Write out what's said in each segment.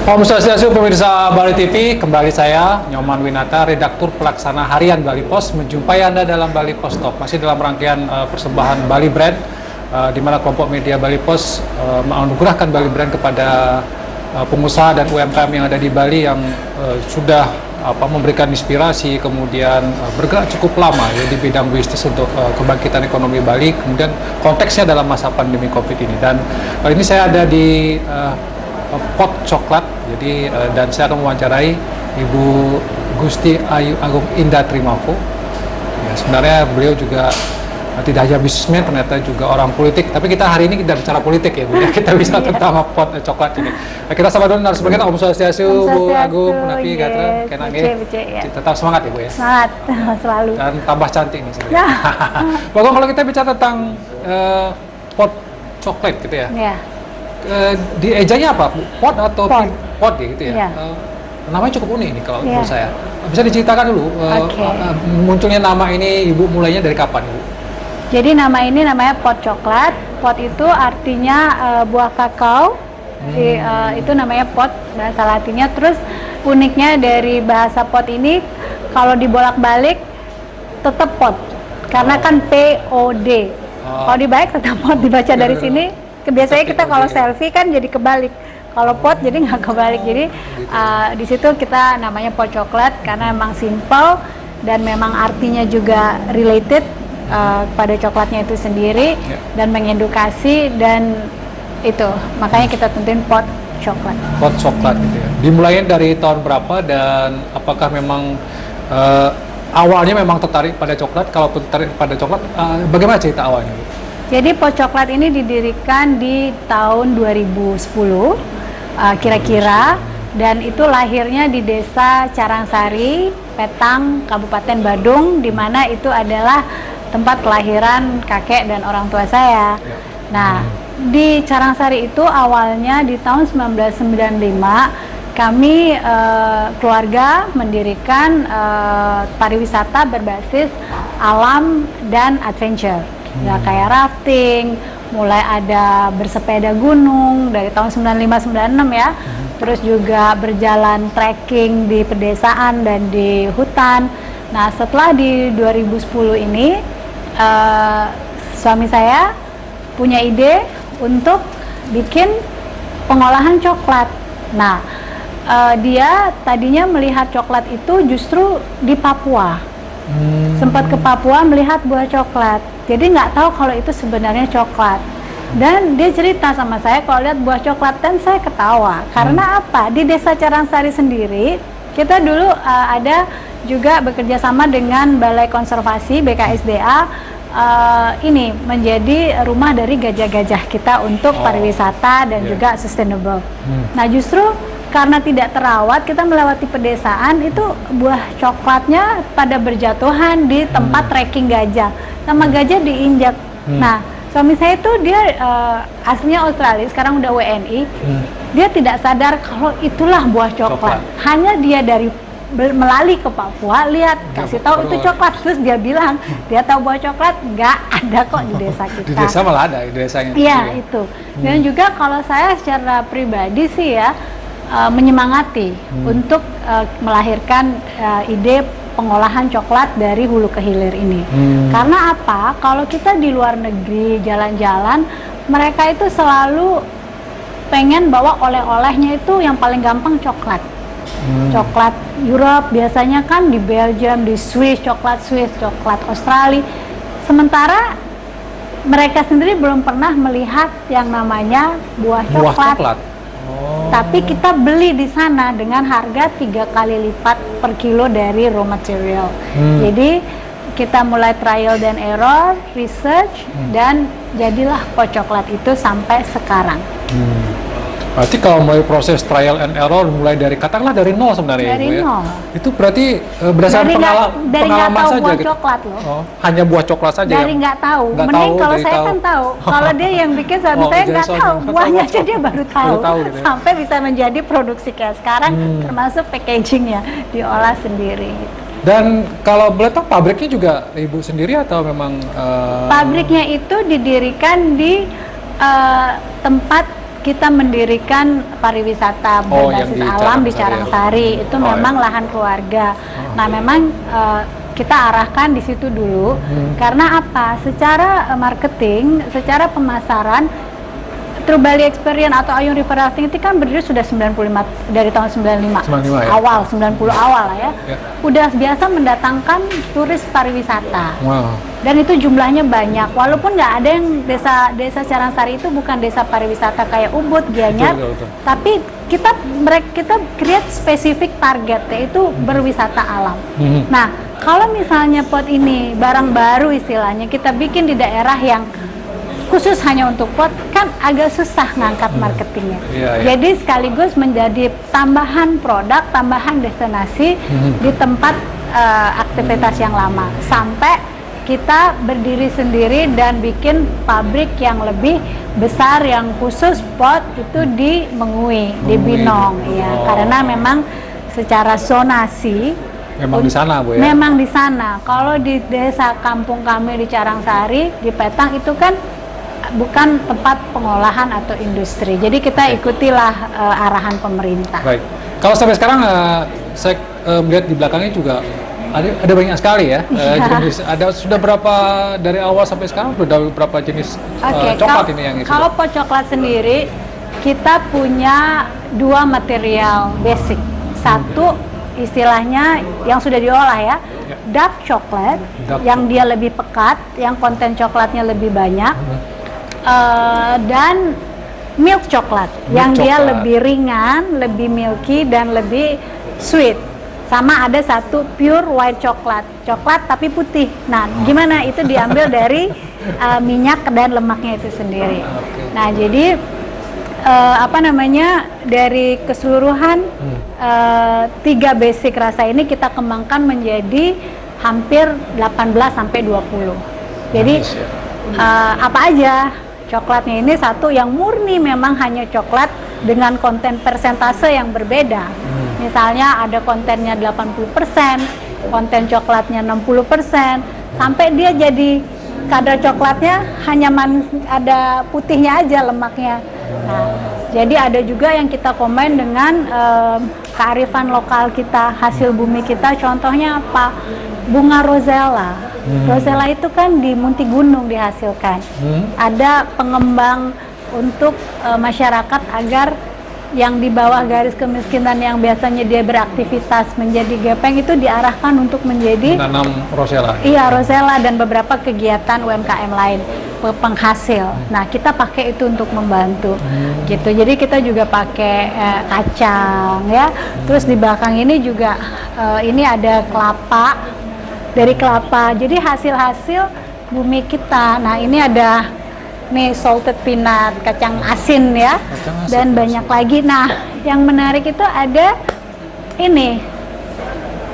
Om Swastiastu, pemirsa Bali TV, kembali saya Nyoman Winata, redaktur pelaksana harian Bali Pos, menjumpai Anda dalam Bali Pos Talk, masih dalam rangkaian persembahan Bali Brand, di mana kelompok media Bali Pos menganugerahkan Bali Brand kepada pengusaha dan UMKM yang ada di Bali yang sudah memberikan inspirasi, kemudian bergerak cukup lama ya di bidang bisnis untuk kebangkitan ekonomi Bali, kemudian konteksnya dalam masa pandemi Covid ini. Dan ini saya ada di Pot Coklat, jadi dan saya akan mewawancarai Ibu Gusti Ayu Agung Indah Trimavo. Ya, sebenarnya beliau juga tidak hanya bisnismen, ternyata juga orang politik. Tapi kita hari ini kita bicara politik ya Bu, ya. Kita bisa tentang Pot Coklat ini. Nah, kita sama dulu narasumbernya Om Swastiastu, Bu Agung, Napi, Gatra, Kenange. Tetap semangat ya Bu ya. Semangat selalu. Dan tambah cantik nih sebenarnya. Bu Agung, kalau kita bicara tentang Pot Coklat gitu ya. Ya. Di ejanya apa? Pot atau pot gitu ya? Namanya cukup unik nih kalau menurut saya. Bisa diceritakan dulu munculnya nama ini, Ibu mulainya dari kapan Ibu? Jadi nama ini namanya Pot Coklat. Pot itu artinya buah kakao. Itu namanya pot bahasa Latinnya. Terus uniknya dari bahasa pot ini kalau dibolak-balik tetap pot. Karena kan POD. Kalau dibalik tetap pot dibaca dari sini. Biasanya kita kalau selfie kan jadi kebalik, kalau pot jadi nggak kebalik. Jadi di situ kita namanya Pot Coklat karena memang simple dan memang artinya juga related pada coklatnya itu sendiri dan mengedukasi, dan itu makanya kita tentuin Pot Coklat. Pot Coklat gitu ya. Dimulainya dari tahun berapa dan apakah memang awalnya memang tertarik pada coklat? Kalau tertarik pada coklat, bagaimana cerita awalnya? Jadi Pot Coklat ini didirikan di tahun 2010 kira-kira, dan itu lahirnya di Desa Carangsari, Petang, Kabupaten Badung, di mana itu adalah tempat kelahiran kakek dan orang tua saya. Nah, di Carangsari itu awalnya di tahun 1995 kami keluarga mendirikan pariwisata berbasis alam dan adventure. Ya, kayak rafting, mulai ada bersepeda gunung dari tahun 95-96 ya. Terus juga berjalan trekking di pedesaan dan di hutan. Nah, setelah di 2010 ini suami saya punya ide untuk bikin pengolahan coklat. Nah, dia tadinya melihat coklat itu justru di Papua. Sempat ke Papua melihat buah coklat, jadi nggak tahu kalau itu sebenarnya coklat. Dan dia cerita sama saya kalau lihat buah coklat, dan saya ketawa. Karena apa? Di Desa Carangsari sendiri kita dulu ada juga bekerja sama dengan Balai Konservasi BKSDA, ini menjadi rumah dari gajah-gajah kita untuk pariwisata dan juga sustainable. Nah, justru karena tidak terawat, kita melewati pedesaan, itu buah coklatnya pada berjatuhan di tempat trekking gajah, sama gajah diinjak. Nah, suami saya itu dia aslinya Australia, sekarang udah WNI. Dia tidak sadar kalau itulah buah coklat. Hanya dia dari melalui ke Papua, lihat, kasih tahu itu coklat, terus dia bilang dia tahu buah coklat nggak ada kok di desa kita. Di desa malah ada, di desanya. Iya, itu. Dan juga kalau saya secara pribadi sih ya, menyemangati untuk melahirkan ide pengolahan coklat dari hulu ke hilir ini. Karena apa? Kalau kita di luar negeri jalan-jalan, mereka itu selalu pengen bawa oleh-olehnya itu yang paling gampang coklat. Coklat Europe biasanya kan di Belgium, di Swiss, coklat Australia. Sementara mereka sendiri belum pernah melihat yang namanya buah coklat. Tapi kita beli di sana dengan harga 3 kali lipat per kilo dari raw material. Jadi kita mulai trial dan error, research, dan jadilah Pot Coklat itu sampai sekarang. Berarti kalau mulai proses trial and error mulai dari katakanlah dari nol sebenarnya dari Ibu ya. Nol. Itu berarti berdasarkan pengalaman saja buah gitu. Coklat loh. Hanya buah coklat saja. Dari nggak tahu. Mending kalau saya kan tahu. Kalau dia yang bikin suami saya nggak tahu. Buahnya aja dia baru tahu. Gitu ya. Sampai bisa menjadi produksi kayak sekarang, termasuk packagingnya diolah sendiri. Dan kalau boleh tahu pabriknya juga Ibu sendiri atau memang? Pabriknya itu didirikan di tempat kita mendirikan pariwisata Oh, yang berbasis di alam di Carangsari Carangsari. Itu Oh, memang ya. lahan keluarga. Nah, memang kita arahkan di situ dulu. Karena apa? Secara marketing, secara pemasaran, True Bali Experience atau Ayung River Rafting itu kan berdiri sudah 95 dari tahun 95. 95 ya? Awal 90 awal lah ya. Ya. Udah biasa mendatangkan turis pariwisata. Wow. Dan itu jumlahnya banyak. Walaupun nggak ada yang desa Carangsari itu bukan desa pariwisata kayak Ubud, Gianyar, Betul. tapi kita create spesifik target yaitu berwisata alam. Nah, kalau misalnya pot ini barang baru istilahnya kita bikin di daerah yang khusus hanya untuk pot, kan agak susah ngangkat marketingnya. Iya. Jadi sekaligus menjadi tambahan produk, tambahan destinasi di tempat aktivitas yang lama. Sampai kita berdiri sendiri dan bikin pabrik yang lebih besar yang khusus pot itu di Mengui, di Binong. Ya, karena memang secara zonasi Memang di sana, Bu ya? memang di sana. Kalau di desa kampung kami di Carangsari, di Petang itu kan bukan tempat pengolahan atau industri. Jadi kita ikutilah arahan pemerintah. Baik. Kalau sampai sekarang saya melihat di belakangnya juga ada banyak sekali ya jenis. Ada sudah berapa dari awal sampai sekarang sudah berapa jenis coklat ini yang kalau pot coklat sendiri kita punya 2 material basic. Satu istilahnya yang sudah diolah ya, dark coklat yang dia lebih pekat, yang konten coklatnya lebih banyak. Dan milk coklat yang dia lebih ringan, lebih milky dan lebih sweet. Sama ada satu pure white coklat, coklat tapi putih. Nah, gimana itu diambil dari minyak dan lemaknya itu sendiri. Nah, jadi dari keseluruhan 3 basic rasa ini kita kembangkan menjadi hampir 18 sampai 20. Jadi apa aja? Coklatnya ini satu yang murni memang hanya coklat dengan konten persentase yang berbeda. Misalnya ada kontennya 80%, konten coklatnya 60%, sampai dia jadi kadar coklatnya hanya ada putihnya aja lemaknya. Nah, jadi ada juga yang kita combine dengan kearifan lokal kita, hasil bumi kita. Contohnya apa? Bunga rosella. Rosella itu kan di Munti Gunung dihasilkan. Ada pengembang untuk masyarakat agar yang di bawah garis kemiskinan yang biasanya dia beraktivitas menjadi gepeng itu diarahkan untuk menjadi menanam rosella. Iya, rosella dan beberapa kegiatan UMKM lain penghasil. Nah, kita pakai itu untuk membantu. Gitu. Jadi kita juga pakai kacang ya. Terus di belakang ini juga ini ada kelapa. Dari kelapa. Jadi hasil-hasil bumi kita. Nah, ini ada nih salted peanut, kacang asin ya, dan banyak lagi. Nah, yang menarik itu ada ini,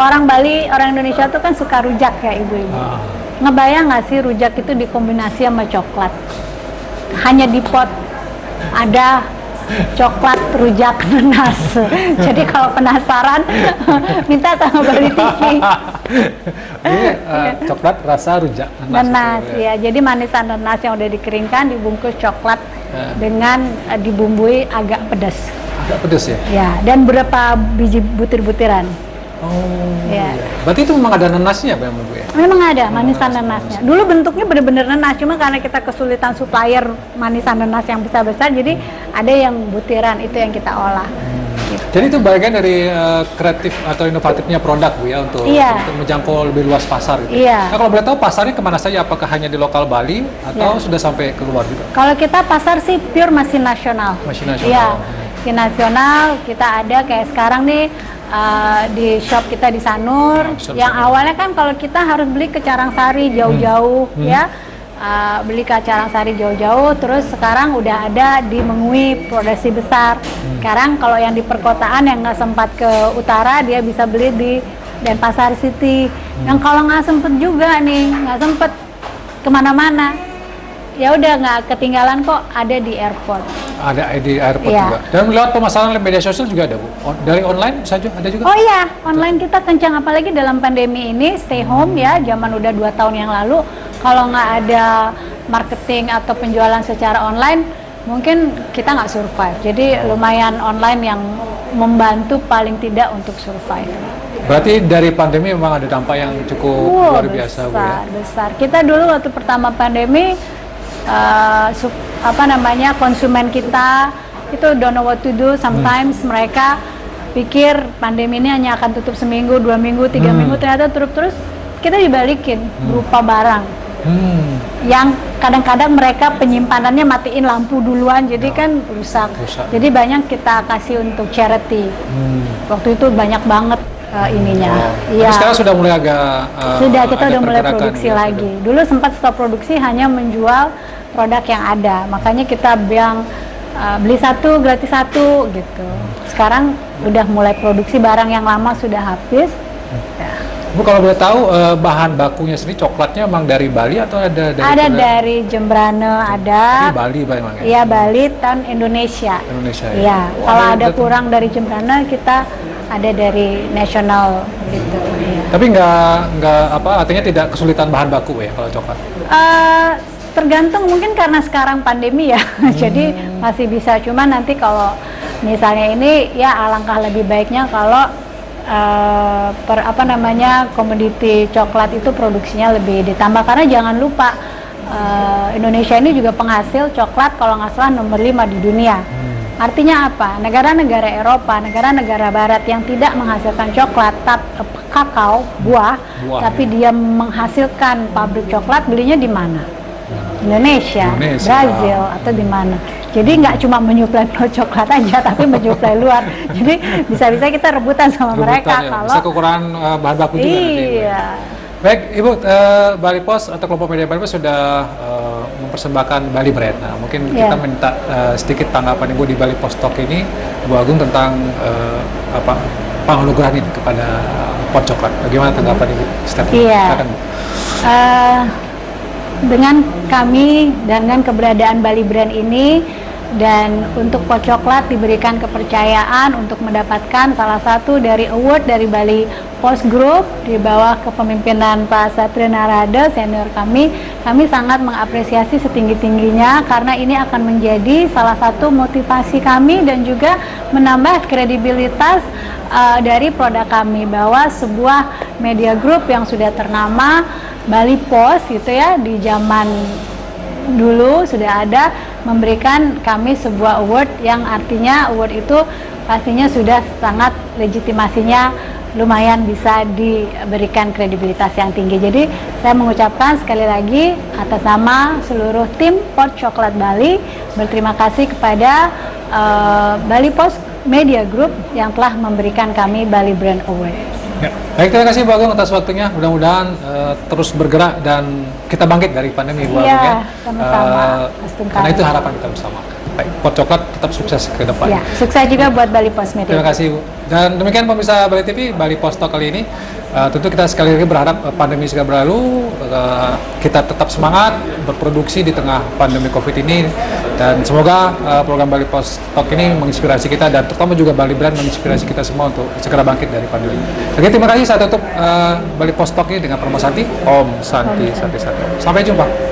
orang Bali, orang Indonesia tuh kan suka rujak ya ibu-ibu. Ngebayang nggak sih rujak itu dikombinasi sama coklat? Hanya di pot ada coklat rujak nanas. Jadi kalau penasaran minta sama Bali TV. Ini coklat rasa rujak Nanas ya. Jadi manisan nanas yang udah dikeringkan dibungkus coklat dengan dibumbui agak pedas. Agak pedas ya? Ya, dan beberapa biji butir-butiran. Ya. Berarti itu memang ada nanasnya Pak Bu ya? Memang ada manisan nanasnya. Dulu bentuknya benar-benar nanas, cuma karena kita kesulitan supplier manisan nanas yang besar-besar, jadi ada yang butiran itu yang kita olah. Gitu. Jadi itu bagian dari kreatif atau inovatifnya produk Bu ya untuk menjangkau lebih luas pasar gitu. Iya. Nah, kalau boleh tahu pasarnya kemana saja? Apakah hanya di lokal Bali atau sudah sampai keluar juga? Kalau kita pasar sih pure masih nasional. Masih nasional. Iya, masih nasional. Kita ada kayak sekarang nih di shop kita di Sanur. Yang awalnya kan kalau kita harus beli ke Carangsari jauh-jauh ya. Beli ke Carangsari jauh-jauh, terus sekarang udah ada di Mengui produksi besar. Sekarang kalau yang di perkotaan yang nggak sempat ke utara, dia bisa beli di Denpasar City. Yang kalau nggak sempet juga nih, nggak sempet kemana-mana, ya udah nggak ketinggalan kok, ada di airport. Ada di airport juga. Dan lewat pemasaran media sosial juga ada Bu. Dari online saja ada juga? Oh iya, online kita kencang, apalagi dalam pandemi ini stay home ya, zaman udah 2 tahun yang lalu. Kalau nggak ada marketing atau penjualan secara online, mungkin kita nggak survive. Jadi lumayan online yang membantu paling tidak untuk survive. Berarti dari pandemi memang ada dampak yang cukup luar biasa, Bu, ya? Besar. Kita dulu waktu pertama pandemi, konsumen kita itu don't know what to do. Sometimes mereka pikir pandemi ini hanya akan tutup seminggu, 2 minggu, 3 minggu, ternyata terus kita dibalikin berupa barang. Yang kadang-kadang mereka penyimpanannya matiin lampu duluan, jadi kan rusak. Jadi banyak kita kasih untuk charity. Waktu itu banyak banget ininya. Tapi sekarang sudah mulai agak kita udah mulai produksi lagi. Dulu sempat stop produksi hanya menjual produk yang ada. Makanya kita bilang beli satu gratis satu gitu. Sekarang udah mulai produksi, barang yang lama sudah habis. Ya. Bu, kalau boleh tahu bahan bakunya sendiri coklatnya memang dari Bali atau ada dari? Ada dari Jembrane, ada. Di Bali memang ya? Iya, Bali dan Indonesia. Indonesia ya. Iya. Kalau ada kurang dari Jembrane, kita ada dari nasional gitu. Ya. Tapi artinya tidak kesulitan bahan baku ya kalau coklat? Tergantung, mungkin karena sekarang pandemi ya, jadi masih bisa. Cuman nanti kalau misalnya ini ya alangkah lebih baiknya kalau komoditi coklat itu produksinya lebih ditambah, karena jangan lupa Indonesia ini juga penghasil coklat kalau nggak salah nomor 5 di dunia. Artinya apa? Negara-negara Eropa, negara-negara Barat yang tidak menghasilkan coklat, kakao, buah tapi dia menghasilkan pabrik coklat, belinya di mana? Indonesia, Brazil, atau di mana? Jadi nggak cuma menyuplai coklat aja, tapi menyuplai luar. Jadi bisa-bisa kita rebutan sama mereka ya. kalau bisa kekurangan bahan baku juga nanti. Iya. Baik, Ibu, Bali Pos atau kelompok media Bali Pos sudah mempersembahkan Bali Brand. Nah, mungkin kita minta sedikit tanggapan Ibu di Bali Pos Talk ini, Bu Agung, tentang penganugerahan ini kepada pot coklat. Bagaimana tanggapan Ibu? Iya. Dengan kami, dengan keberadaan Bali Brand ini, dan untuk pot coklat diberikan kepercayaan untuk mendapatkan salah satu dari award dari Bali Post Group di bawah kepemimpinan Pak Satria Narada, senior kami sangat mengapresiasi setinggi-tingginya, karena ini akan menjadi salah satu motivasi kami dan juga menambah kredibilitas dari produk kami, bahwa sebuah media group yang sudah ternama, Bali Post gitu ya, di zaman dulu sudah ada, memberikan kami sebuah award yang artinya award itu pastinya sudah sangat legitimasinya lumayan bisa diberikan kredibilitas yang tinggi. Jadi saya mengucapkan sekali lagi atas nama seluruh tim Pot Coklat Bali, berterima kasih kepada Bali Post Media Group yang telah memberikan kami Bali Brand Award. Ya. Baik, terima kasih Bu Agung atas waktunya. Mudah-mudahan terus bergerak dan kita bangkit dari pandemi, Bu Agung ya. Sama-sama. Karena itu harapan kita bersama. Baik, Pot Coklat tetap sukses ke depan. Ya, sukses juga buat Bali Post Media. Terima kasih, Bu. Dan demikian pemirsa Bali TV, Bali Post Talk kali ini. Tentu kita sekali lagi berharap pandemi segera berlalu, kita tetap semangat berproduksi di tengah pandemi COVID ini, dan semoga program Bali Post Talk ini menginspirasi kita, dan terutama juga Bali Brand menginspirasi kita semua untuk segera bangkit dari pandemi. Oke, terima kasih. Saya tutup Bali Post Talk ini dengan Promo Santi. Om Santi Santi Santi. Sampai jumpa.